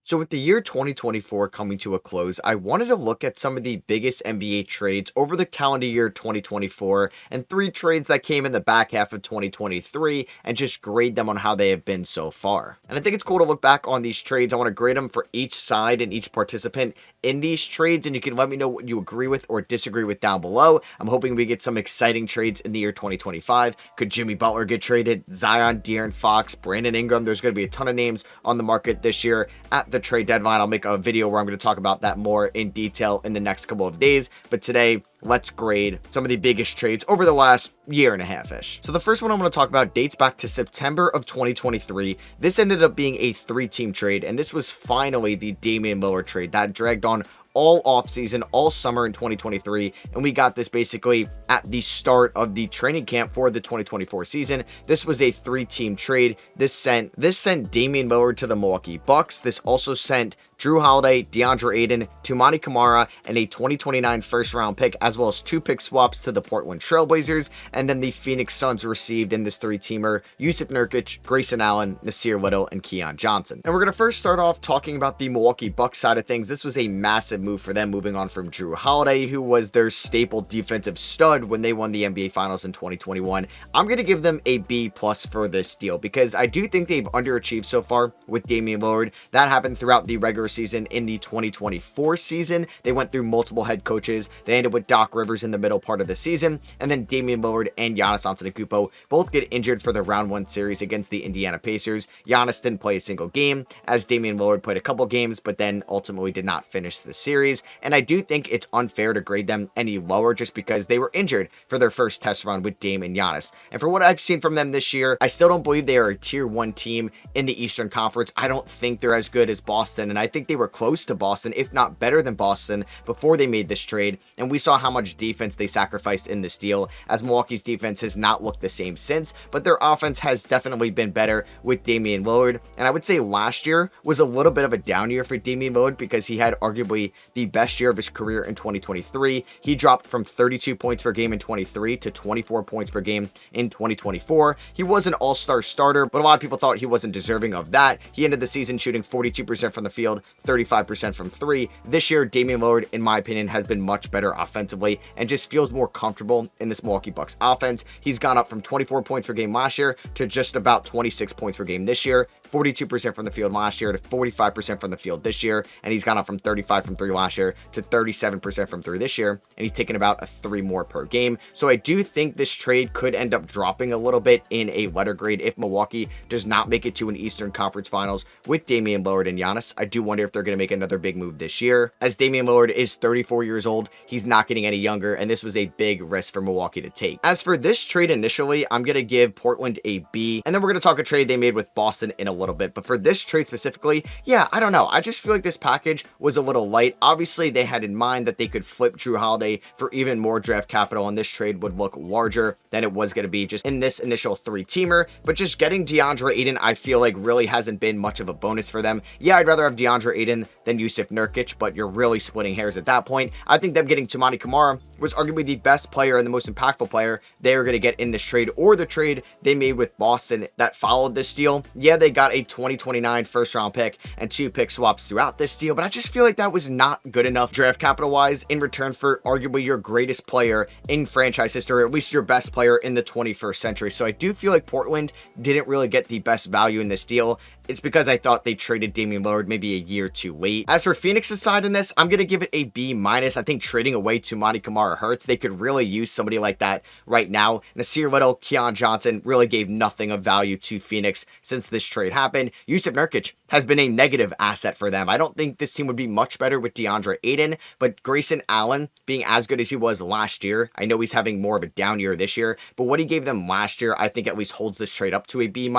So with the year 2024 coming to a close, I wanted to look at some of the biggest NBA trades over the calendar year 2024 and 3 trades that came in the back half of 2023 and just grade them on how they have been so far. And I think it's cool to look back on these trades. I want to grade them for each side and each participant in these trades, and you can let me know what you agree with or disagree with down below. I'm hoping we get some exciting trades in the year 2025. Could Jimmy Butler get traded? Zion, De'Aaron Fox, Brandon Ingram. There's going to be a ton of names on the market this year at the trade deadline. I'll make a video where I'm going to talk about that more in detail in the next couple of days. But today, let's grade some of the biggest trades over the last year and a half-ish. So the first one I'm going to talk about dates back to September of 2023. This ended up being a 3-team trade, and this was finally the Damian Lillard trade that dragged on all offseason, all summer in 2023, and we got this basically at the start of the training camp for the 2024 season. This was a 3-team trade. This sent Damian Lillard to the Milwaukee Bucks. This also sent Jrue Holiday, DeAndre Ayton, Toumani Camara, and a 2029 first-round pick, as well as 2 pick swaps to the Portland Trailblazers. And then the Phoenix Suns received in this 3-teamer Jusuf Nurkic, Grayson Allen, Nasir Little, and Keon Johnson. And we're going to first start off talking about the Milwaukee Bucks side of things. This was a massive move for them, moving on from Jrue Holiday, who was their staple defensive stud when they won the NBA Finals in 2021. I'm going to give them a B+ for this deal because I do think they've underachieved so far with Damian Lillard. That happened throughout the regular season. In the 2024 season, they went through multiple head coaches. They ended with Doc Rivers in the middle part of the season, and then Damian Lillard and Giannis Antetokounmpo both get injured for the round 1 series against the Indiana Pacers. Giannis didn't play a single game, as Damian Lillard played a couple games, but then ultimately did not finish the series. And I do think it's unfair to grade them any lower just because they were injured for their first test run with Dame and Giannis. And for what I've seen from them this year, I still don't believe they are a tier 1 team in the Eastern Conference. I don't think they're as good as Boston, and I think they were close to Boston, if not better than Boston, before they made this trade. And we saw how much defense they sacrificed in this deal, as Milwaukee's defense has not looked the same since, but their offense has definitely been better with Damian Lillard. And I would say last year was a little bit of a down year for Damian Lillard because he had arguably the best year of his career in 2023. He dropped from 32 points per game in 23 to 24 points per game in 2024. He was an all-star starter, but a lot of people thought he wasn't deserving of that. He ended the season shooting 42% from the field, 35% from 3. This year, Damian Lillard, in my opinion, has been much better offensively and just feels more comfortable in this Milwaukee Bucks offense. He's gone up from 24 points per game last year to just about 26 points per game this year, 42% from the field last year to 45% from the field this year, and he's gone up from 35 from 3 last year to 37% from 3 this year, and he's taken about a 3 more per game. So I do think this trade could end up dropping a little bit in a letter grade if Milwaukee does not make it to an Eastern Conference Finals with Damian Lillard and Giannis. I do wonder if they're going to make another big move this year. As Damian Lillard is 34 years old, he's not getting any younger, and this was a big risk for Milwaukee to take. As for this trade initially, I'm going to give Portland a B, and then we're going to talk a trade they made with Boston in a little bit. But for this trade specifically, yeah, I don't know. I just feel like this package was a little light. Obviously, they had in mind that they could flip Jrue Holiday for even more draft capital, and this trade would look larger than it was going to be just in this initial 3-teamer. But just getting DeAndre Ayton, I feel like really hasn't been much of a bonus for them. Yeah, I'd rather have DeAndre Ayton than Jusuf Nurkic, but you're really splitting hairs at that point. I think them getting Toumani Camara was arguably the best player and the most impactful player they were going to get in this trade, or the trade they made with Boston that followed this deal. Yeah, they got a 2029 first-round pick and 2 pick swaps throughout this deal, but I just feel like that was not good enough draft capital-wise in return for arguably your greatest player in franchise history, or at least your best player in the 21st century. So I do feel like Portland didn't really get the best value in this deal. It's because I thought they traded Damian Lillard maybe a year too late. As for Phoenix's side in this, I'm going to give it a B-. I think trading away Toumani Camara hurts. They could really use somebody like that right now. Nasir Little, Keon Johnson really gave nothing of value to Phoenix since this trade happened. Jusuf Nurkic has been a negative asset for them. I don't think this team would be much better with DeAndre Ayton, but Grayson Allen being as good as he was last year, I know he's having more of a down year this year, but what he gave them last year, I think at least holds this trade up to a B-.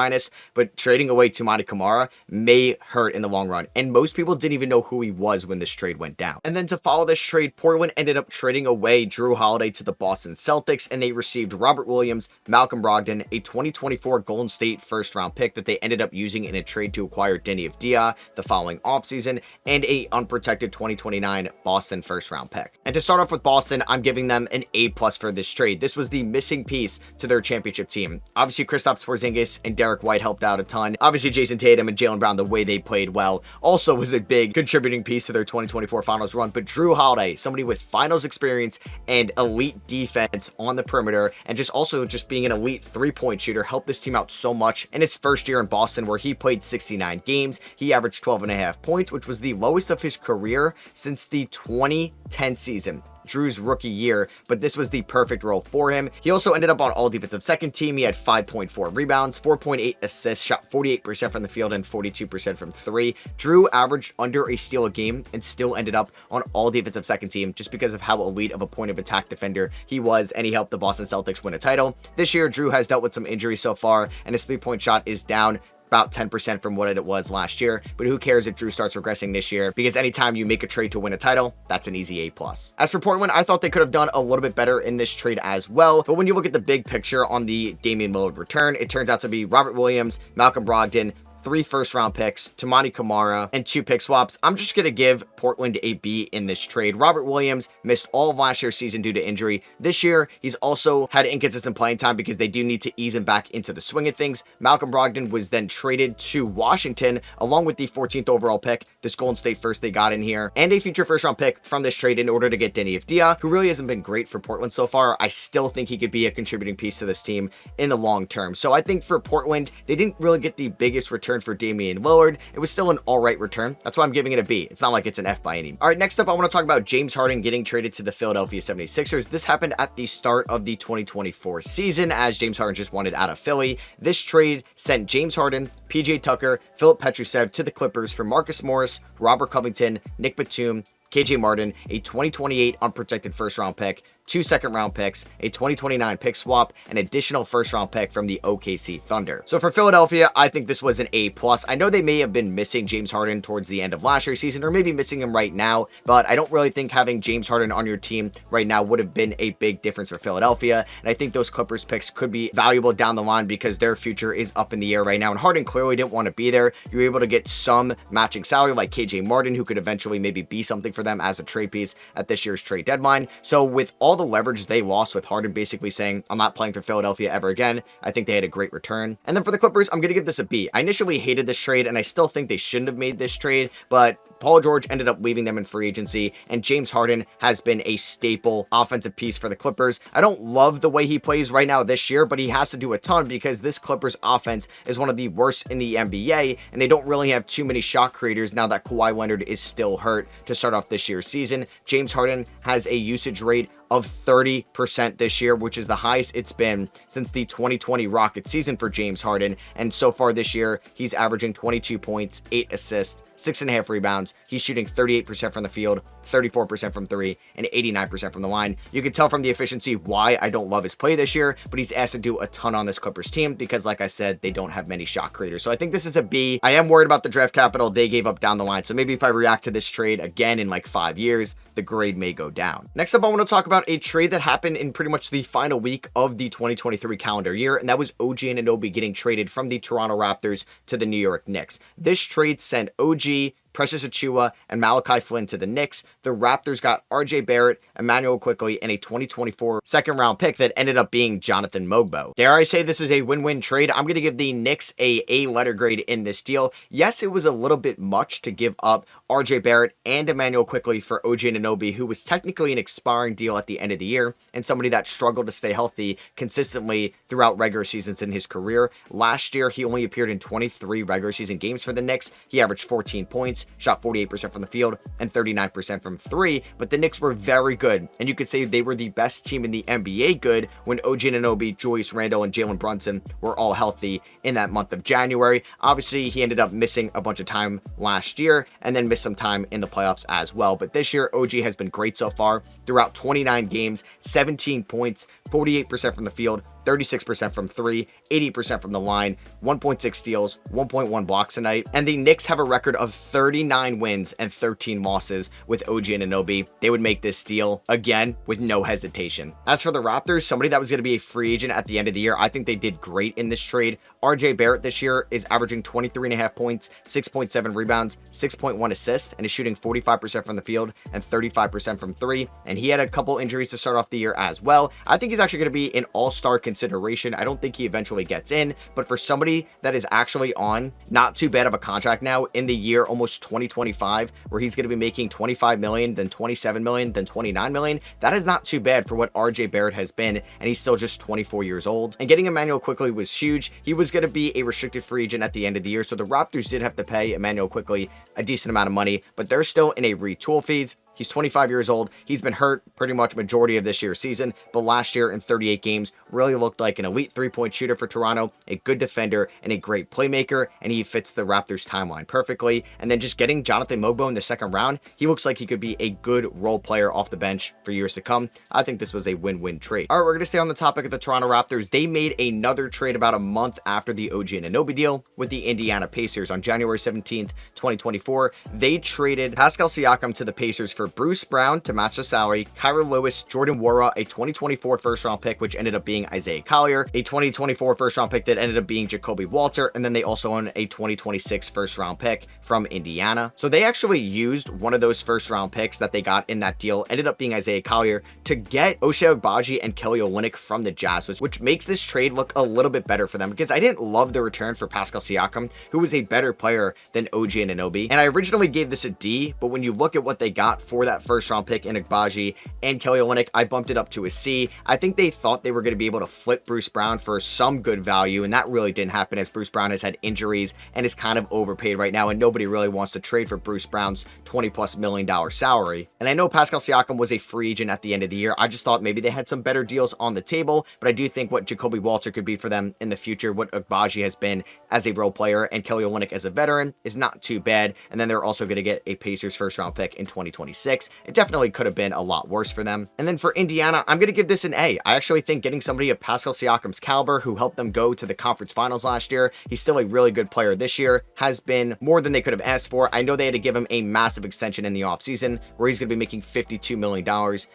But trading away Toumani Camara may hurt in the long run, and most people didn't even know who he was when this trade went down. And then to follow this trade, Portland ended up trading away Jrue Holiday to the Boston Celtics, and they received Robert Williams, Malcolm Brogdon, a 2024 Golden State first-round pick that they ended up using in a trade to acquire Denny Danny Avdija the following offseason, and a unprotected 2029 Boston first-round pick. And to start off with Boston, I'm giving them an A+ for this trade. This was the missing piece to their championship team. Obviously, Kristaps Porzingis and Derek White helped out a ton. Obviously, Jason Tatum and Jaylen Brown, the way they played well, also was a big contributing piece to their 2024 finals run. But Jrue Holiday, somebody with finals experience and elite defense on the perimeter, and also being an elite three-point shooter, helped this team out so much in his first year in Boston, where he played 69 games. He averaged 12.5 points, which was the lowest of his career since the 2010 season, Jrue's rookie year, but this was the perfect role for him. He also ended up on all defensive second team. He had 5.4 rebounds, 4.8 assists, shot 48% from the field and 42% from three. Jrue averaged under a steal a game and still ended up on all defensive second team just because of how elite of a point of attack defender he was, and he helped the Boston Celtics win a title. This year, Jrue has dealt with some injuries so far, and his three-point shot is down about 10% from what it was last year, but who cares if Jrue starts regressing this year, because anytime you make a trade to win a title, that's an easy A+. As for Portland, I thought they could have done a little bit better in this trade as well, but when you look at the big picture on the Damian Lillard return, it turns out to be Robert Williams, Malcolm Brogdon, 3 first-round picks, Toumani Camara, and 2 pick swaps. I'm just going to give Portland a B in this trade. Robert Williams missed all of last year's season due to injury. This year, he's also had inconsistent playing time because they do need to ease him back into the swing of things. Malcolm Brogdon was then traded to Washington along with the 14th overall pick, this Golden State first they got in here, and a future first-round pick from this trade in order to get Danny Avdija, who really hasn't been great for Portland so far. I still think he could be a contributing piece to this team in the long term. So I think for Portland, they didn't really get the biggest return for Damian Lillard. It was still an alright return. That's why I'm giving it a B. It's not like it's an F by any. Alright, next up, I want to talk about James Harden getting traded to the Philadelphia 76ers. This happened at the start of the 2024 season as James Harden just wanted out of Philly. This trade sent James Harden, PJ Tucker, Philip Petrusev to the Clippers for Marcus Morris, Robert Covington, Nick Batum, KJ Martin, a 2028 unprotected first-round pick, 2 second-round picks, a 2029 pick swap, an additional first-round pick from the OKC Thunder. So for Philadelphia, I think this was an A+. I know they may have been missing James Harden towards the end of last year's season, or maybe missing him right now, but I don't really think having James Harden on your team right now would have been a big difference for Philadelphia, and I think those Clippers picks could be valuable down the line because their future is up in the air right now, and Harden clearly didn't want to be there. You were able to get some matching salary like KJ Martin, who could eventually maybe be something for them as a trade piece at this year's trade deadline. So with all the leverage they lost with Harden basically saying, I'm not playing for Philadelphia ever again, I think they had a great return. And then for the Clippers, I'm going to give this a B. I initially hated this trade, and I still think they shouldn't have made this trade, but Paul George ended up leaving them in free agency, and James Harden has been a staple offensive piece for the Clippers. I don't love the way he plays right now this year, but he has to do a ton because this Clippers offense is one of the worst in the NBA, and they don't really have too many shot creators now that Kawhi Leonard is still hurt to start off this year's season. James Harden has a usage rate of 30% this year, which is the highest it's been since the 2020 Rockets season for James Harden. And so far this year, he's averaging 22 points, 8 assists, 6.5 rebounds. He's shooting 38% from the field, 34% from three, and 89% from the line. You can tell from the efficiency why I don't love his play this year, but he's asked to do a ton on this Clippers team because, like I said, they don't have many shot creators. So I think this is a B. I am worried about the draft capital they gave up down the line. So maybe if I react to this trade again in like 5 years, the grade may go down. Next up, I want to talk about a trade that happened in pretty much the final week of the 2023 calendar year, and that was OG Anunoby getting traded from the Toronto Raptors to the New York Knicks. This trade sent OG, Precious Achiuwa, and Malachi Flynn to the Knicks. The Raptors got RJ Barrett, Emmanuel Quickley, and a 2024 second-round pick that ended up being Jonathan Mogbo. Dare I say this is a win-win trade? I'm going to give the Knicks a A-letter grade in this deal. Yes, it was a little bit much to give up RJ Barrett and Emmanuel Quickley for OG Anunoby, who was technically an expiring deal at the end of the year, and somebody that struggled to stay healthy consistently throughout regular seasons in his career. Last year, he only appeared in 23 regular season games for the Knicks. He averaged 14 points, shot 48% from the field and 39% from three, but the Knicks were very good, and you could say they were the best team in the NBA good when OG Anunoby, Julius Randle, and Jalen Brunson were all healthy in that month of January. Obviously, he ended up missing a bunch of time last year and then missed some time in the playoffs as well, but this year, OG has been great so far throughout 29 games, 17 points, 48% from the field, 36% from 3, 80% from the line, 1.6 steals, 1.1 blocks a night. And the Knicks have a record of 39 wins and 13 losses with OG Anunoby. They would make this deal again with no hesitation. As for the Raptors, somebody that was going to be a free agent at the end of the year, I think they did great in this trade. RJ Barrett this year is averaging 23.5 points, 6.7 rebounds, 6.1 assists, and is shooting 45% from the field and 35% from 3. And he had a couple injuries to start off the year as well. I think he's actually going to be an all-star consideration. I don't think he eventually gets in, but for somebody that is actually on not too bad of a contract now in the year almost 2025, where he's going to be making 25 million, then 27 million, then 29 million, that is not too bad for what RJ Barrett has been, and he's still just 24 years old. And getting Immanuel Quickley was huge. He was going to be a restricted free agent at the end of the year, so the Raptors did have to pay Immanuel Quickley a decent amount of money, but they're still in a retool phase. He's 25 years old. He's been hurt pretty much majority of this year's season, but last year in 38 games really looked like an elite three-point shooter for Toronto, a good defender, and a great playmaker, and he fits the Raptors timeline perfectly. And then just getting Jonathan Mogbo in the second round, he looks like he could be a good role player off the bench for years to come. I think this was a win-win trade. All right, we're going to stay on the topic of the Toronto Raptors. They made another trade about a month after the OG Anunoby deal with the Indiana Pacers on January 17th, 2024. They traded Pascal Siakam to the Pacers for Bruce Brown to match the salary, Kyra Lewis, Jordan Nwora, a 2024 first-round pick, which ended up being Isaiah Collier, a 2024 first-round pick that ended up being Jacoby Walter, and then they also own a 2026 first-round pick from Indiana. So they actually used one of those first-round picks that they got in that deal, ended up being Isaiah Collier, to get Ochai Agbaji and Kelly Olynyk from the Jazz, which makes this trade look a little bit better for them, because I didn't love the return for Pascal Siakam, who was a better player than OG Anunoby. And I originally gave this a D, but when you look at what they got for that first round pick in Agbaji and Kelly Olynyk, I bumped it up to a C. I think they thought they were going to be able to flip Bruce Brown for some good value, and that really didn't happen, as Bruce Brown has had injuries and is kind of overpaid right now, and nobody really wants to trade for Bruce Brown's $20+ million salary. And I know Pascal Siakam was a free agent at the end of the year. I just thought maybe they had some better deals on the table, but I do think what Jacoby Walter could be for them in the future, what Agbaji has been as a role player and Kelly Olynyk as a veteran, is not too bad. And then they're also going to get a Pacers first round pick in 2026. It definitely could have been a lot worse for them. And then for Indiana, I'm going to give this an A. I actually think getting somebody of Pascal Siakam's caliber who helped them go to the conference finals last year, he's still a really good player this year, has been more than they could have asked for. I know they had to give him a massive extension in the offseason where he's going to be making $52 million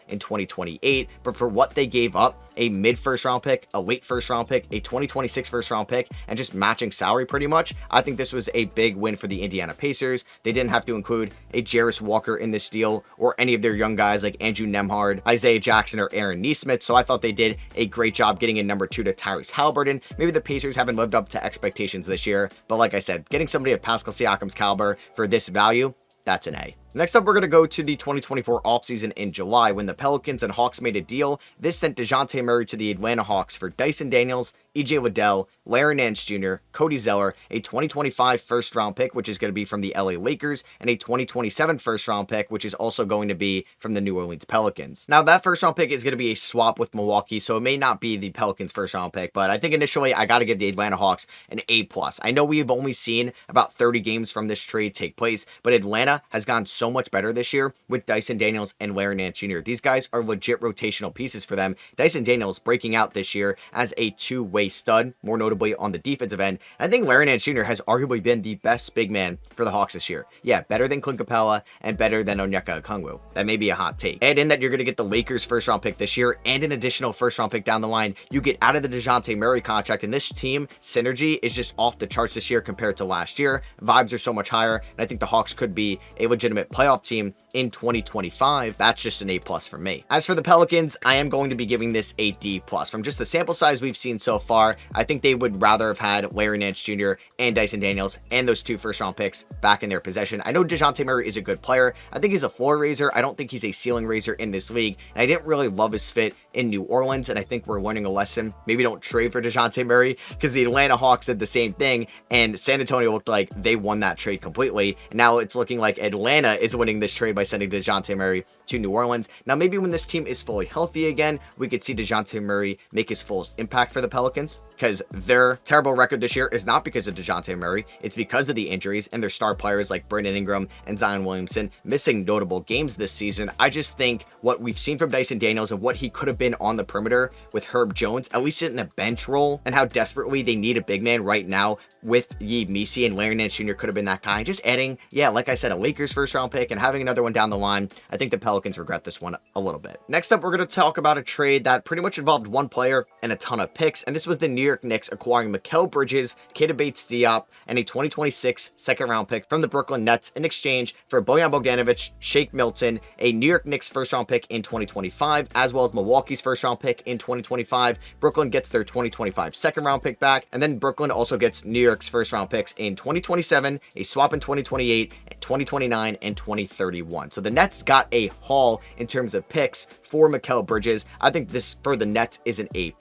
in 2028, but for what they gave up, a mid first round pick, a late first round pick, a 2026 first round pick, and just matching salary pretty much, I think this was a big win for the Indiana Pacers. They didn't have to include a Jarris Walker in this deal or any of their young guys like Andrew Nembhard, Isaiah Jackson, or Aaron Nesmith, so I thought they did a great job getting in number 2 to Tyrese Haliburton. Maybe the Pacers haven't lived up to expectations this year, but like I said, getting somebody of Pascal Siakam's caliber for this value, that's an A. Next up, we're going to go to the 2024 offseason in July when the Pelicans and Hawks made a deal. This sent Dejounte Murray to the Atlanta Hawks for Dyson Daniels, EJ Liddell, Larry Nance Jr., Cody Zeller, a 2025 first-round pick, which is going to be from the LA Lakers, and a 2027 first-round pick, which is also going to be from the New Orleans Pelicans. Now, that first-round pick is going to be a swap with Milwaukee, so it may not be the Pelicans' first-round pick, but I think initially I got to give the Atlanta Hawks an A+. I know we've only seen about 30 games from this trade take place, but Atlanta has gone so much better this year with Dyson Daniels and Larry Nance Jr. These guys are legit rotational pieces for them. Dyson Daniels breaking out this year as a two-way stud, more notably on the defensive end. And I think Larry Nance Jr. has arguably been the best big man for the Hawks this year. Yeah, better than Clint Capella and better than Onyeka Okongwu. That may be a hot take. And in that, you're going to get the Lakers first-round pick this year and an additional first-round pick down the line. You get out of the Dejounte Murray contract, and this team synergy is just off the charts this year compared to last year. Vibes are so much higher, and I think the Hawks could be a legitimate playoff team in 2025. That's just an A+ for me. As for the Pelicans, I am going to be giving this a D+. From just the sample size we've seen so far, I think they would rather have had Larry Nance Jr. and Dyson Daniels and those 2 first-round picks back in their possession. I know Dejounte Murray is a good player. I think he's a floor raiser. I don't think he's a ceiling raiser in this league, and I didn't really love his fit in New Orleans, and I think we're learning a lesson. Maybe don't trade for Dejounte Murray, because the Atlanta Hawks did the same thing, and San Antonio looked like they won that trade completely, and now it's looking like Atlanta is winning this trade by sending Dejounte Murray to New Orleans. Now, maybe when this team is fully healthy again, we could see Dejounte Murray make his fullest impact for the Pelicans, because their terrible record this year is not because of Dejounte Murray. It's because of the injuries and their star players like Brandon Ingram and Zion Williamson missing notable games this season. I just think what we've seen from Dyson Daniels and what he could have been been on the perimeter with Herb Jones, at least in a bench role, and how desperately they need a big man right now with Yves Missi, and Larry Nance Jr. could have been that guy. Just adding, yeah, like I said, a Lakers first round pick and having another one down the line, I think the Pelicans regret this one a little bit. Next up, we're going to talk about a trade that pretty much involved one player and a ton of picks, and this was the New York Knicks acquiring Mikal Bridges, Keita Bates-Diop, and a 2026 second round pick from the Brooklyn Nets in exchange for Bojan Bogdanovic, Shake Milton, a New York Knicks first round pick in 2025, as well as Milwaukee's first round pick in 2025. Brooklyn gets their 2025 second round pick back, and then Brooklyn also gets New York's first round picks in 2027, a swap in 2028, 2029, and 2031. So the Nets got a haul in terms of picks for Mikal Bridges. I think this for the Nets is an A+,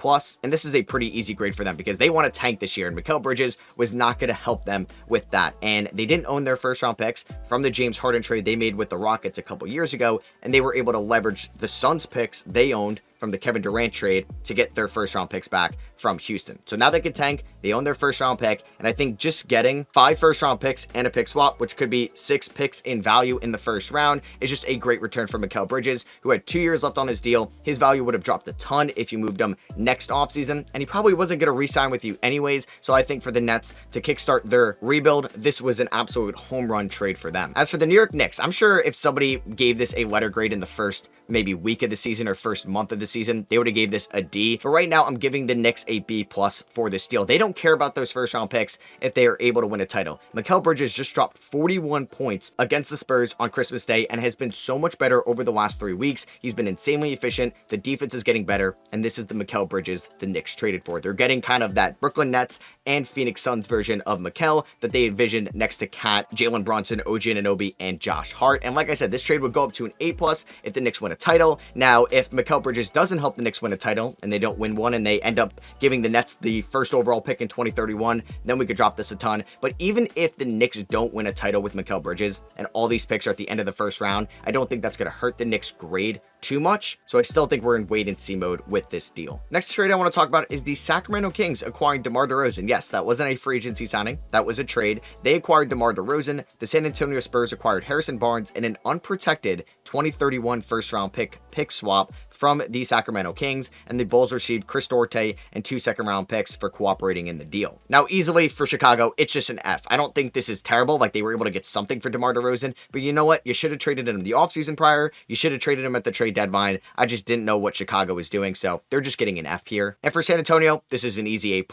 and this is a pretty easy grade for them because they want to tank this year, and Mikal Bridges was not going to help them with that. And they didn't own their first round picks from the James Harden trade they made with the Rockets a couple years ago, and they were able to leverage the Suns picks they owned from the Kevin Durant trade to get their first round picks back from Houston. So now they can tank, they own their first round pick, and I think just getting 5 first round picks and a pick swap, which could be 6 picks in value in the first round, is just a great return for Mikal Bridges, who had 2 years left on his deal. His value would have dropped a ton if you moved him next offseason, and he probably wasn't going to re-sign with you anyways. So I think for the Nets to kickstart their rebuild, this was an absolute home run trade for them. As for the New York Knicks, I'm sure if somebody gave this a letter grade in the first maybe week of the season or first month of the season, they would have gave this a D. But right now, I'm giving the Knicks a B+ for this deal. They don't care about those first round picks if they are able to win a title. Mikal Bridges just dropped 41 points against the Spurs on Christmas Day and has been so much better over the last 3 weeks. He's been insanely efficient. The defense is getting better, and this is the Mikal Bridges the Knicks traded for. They're getting kind of that Brooklyn Nets and Phoenix Suns version of Mikal that they envisioned next to Cat, Jalen Brunson, OG Anunoby, and Josh Hart. And like I said, this trade would go up to an A+ if the Knicks win a title. Now, if Mikal Bridges doesn't help the Knicks win a title and they don't win one and they end up giving the Nets the first overall pick in 2031, then we could drop this a ton. But even if the Knicks don't win a title with Mikal Bridges and all these picks are at the end of the first round, I don't think that's going to hurt the Knicks' grade too much. So I still think we're in wait and see mode with this deal. Next trade I want to talk about is the Sacramento Kings acquiring DeMar DeRozan. Yes, that wasn't a free agency signing. That was a trade. They acquired DeMar DeRozan. The San Antonio Spurs acquired Harrison Barnes in an unprotected 2031 first round pick swap from the Sacramento Kings, and the Bulls received Chris Duarte and 2 second round picks for cooperating in the deal. Now, easily for Chicago, it's just an F. I don't think this is terrible. Like, they were able to get something for DeMar DeRozan, but you know what? You should have traded him the offseason prior. You should have traded him at the trade deadline. I just didn't know what Chicago was doing, so they're just getting an F here. And for San Antonio, this is an easy A+.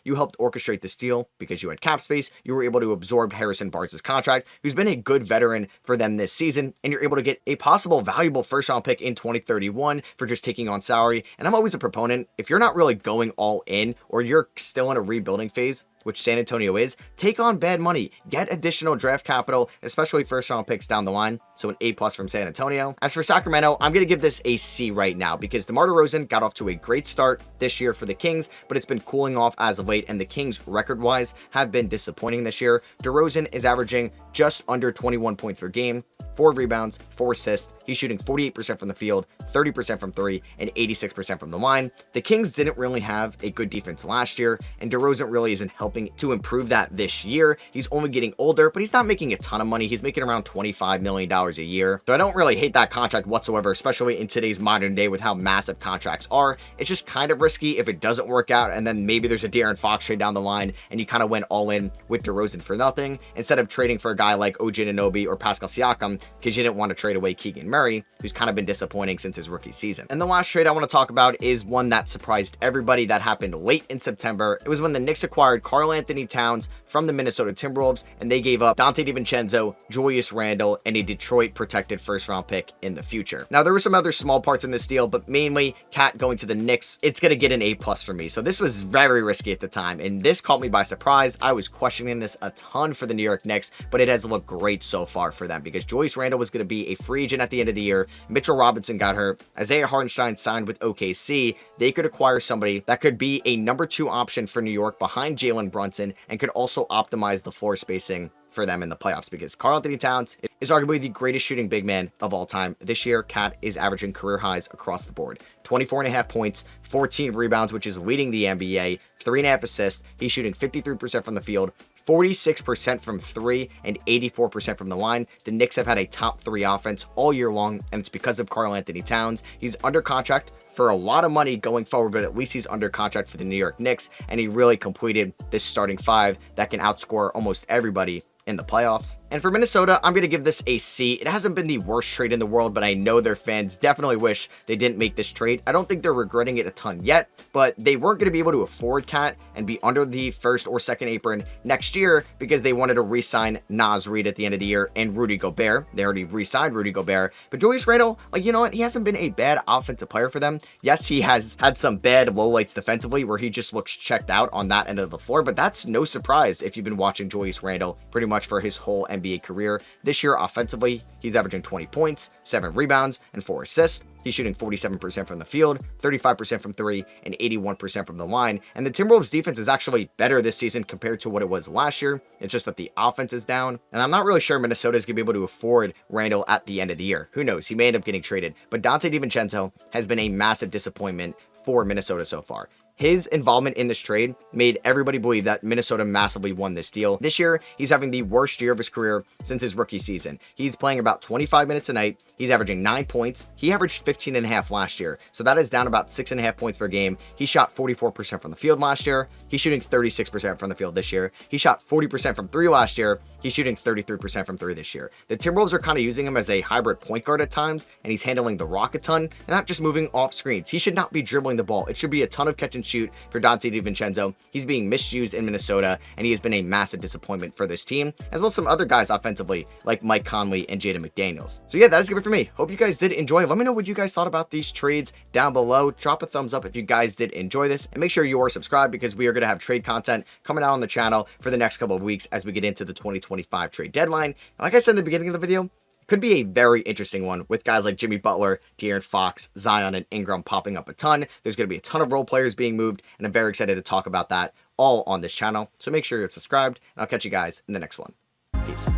You helped orchestrate this deal because you had cap space. You were able to absorb Harrison Barnes' contract, who's been a good veteran for them this season, and you're able to get a possible valuable first round pick in 2031 for just taking on salary. And I'm always a proponent, if you're not really going all in or you're still in a rebuilding phase, which San Antonio is, take on bad money, get additional draft capital, especially first round picks down the line. So an A+ from San Antonio. As for Sacramento, I'm going to give this a C right now because DeMar DeRozan got off to a great start this year for the Kings, but it's been cooling off as of late, and the Kings record-wise have been disappointing this year. DeRozan is averaging just under 21 points per game, 4 rebounds, 4 assists. He's shooting 48% from the field, 30% from 3, and 86% from the line. The Kings didn't really have a good defense last year, and DeRozan really isn't helping to improve that this year. He's only getting older, but he's not making a ton of money. He's making around $25 million a year. So I don't really hate that contract whatsoever, especially in today's modern day with how massive contracts are. It's just kind of risky if it doesn't work out, and then maybe there's a De'Aaron Fox trade down the line, and you kind of went all in with DeRozan for nothing, instead of trading for a guy like OG Anunoby or Pascal Siakam, because you didn't want to trade away Keegan Murray, who's kind of been disappointing since his rookie season. And the last trade I want to talk about is one that surprised everybody that happened late in September. It was when the Knicks acquired Karl-Anthony Towns from the Minnesota Timberwolves, and they gave up Dante DiVincenzo, Julius Randle, and a Detroit protected first round pick in the future. Now, there were some other small parts in this deal, but mainly Cat going to the Knicks, it's going to get an A+ for me. So this was very risky at the time, and this caught me by surprise. I was questioning this a ton for the New York Knicks, but it has looked great so far for them because Julius Randle was going to be a free agent at the end of the year. Mitchell Robinson got hurt. Isaiah Hartenstein signed with OKC. They could acquire somebody that could be a number 2 option for New York behind Jalen Brunson and could also optimize the floor spacing for them in the playoffs, because Karl-Anthony Towns is arguably the greatest shooting big man of all time. This year, Cat is averaging career highs across the board. 24.5 points, 14 rebounds, which is leading the NBA, 3.5 assists. He's shooting 53% from the field, 46% from 3 and 84% from the line. The Knicks have had a top 3 offense all year long, and it's because of Karl-Anthony Towns. He's under contract for a lot of money going forward, but at least he's under contract for the New York Knicks, and he really completed this starting 5 that can outscore almost everybody in the playoffs. And for Minnesota, I'm going to give this a C. It hasn't been the worst trade in the world, but I know their fans definitely wish they didn't make this trade. I don't think they're regretting it a ton yet, but they weren't going to be able to afford Cat and be under the first or second apron next year because they wanted to re-sign Naz Reid at the end of the year and Rudy Gobert. They already re-signed Rudy Gobert, but Julius Randle, like, you know what? He hasn't been a bad offensive player for them. Yes, he has had some bad lowlights defensively where he just looks checked out on that end of the floor, but that's no surprise if you've been watching Julius Randle pretty much for his whole NBA career. This year, offensively, he's averaging 20 points, 7 rebounds, and 4 assists. He's shooting 47% from the field, 35% from 3, and 81% from the line. And the Timberwolves defense is actually better this season compared to what it was last year. It's just that the offense is down. And I'm not really sure Minnesota is going to be able to afford Randle at the end of the year. Who knows? He may end up getting traded. But Donte DiVincenzo has been a massive disappointment for Minnesota so far. His involvement in this trade made everybody believe that Minnesota massively won this deal. This year, he's having the worst year of his career since his rookie season. He's playing about 25 minutes a night. He's averaging 9 points. He averaged 15.5 last year, so that is down about 6.5 points per game. He shot 44% from the field last year. He's shooting 36% from the field this year. He shot 40% from 3 last year. He's shooting 33% from 3 this year. The Timberwolves are kind of using him as a hybrid point guard at times, and he's handling the rock a ton, and not just moving off screens. He should not be dribbling the ball. It should be a ton of catch and shoot for Donte DiVincenzo. He's being misused in Minnesota, and he has been a massive disappointment for this team, as well as some other guys offensively, like Mike Conley and Jaden McDaniels. So yeah, that is going to be for me. Hope you guys did enjoy. Let me know what you guys thought about these trades down below. Drop a thumbs up if you guys did enjoy this, and make sure you are subscribed because we are going to have trade content coming out on the channel for the next couple of weeks as we get into the 2025 trade deadline. And like I said in the beginning of the video, could be a very interesting one with guys like Jimmy Butler, De'Aaron Fox, Zion, and Ingram popping up a ton. There's going to be a ton of role players being moved, and I'm very excited to talk about that all on this channel. So make sure you're subscribed, and I'll catch you guys in the next one. Peace.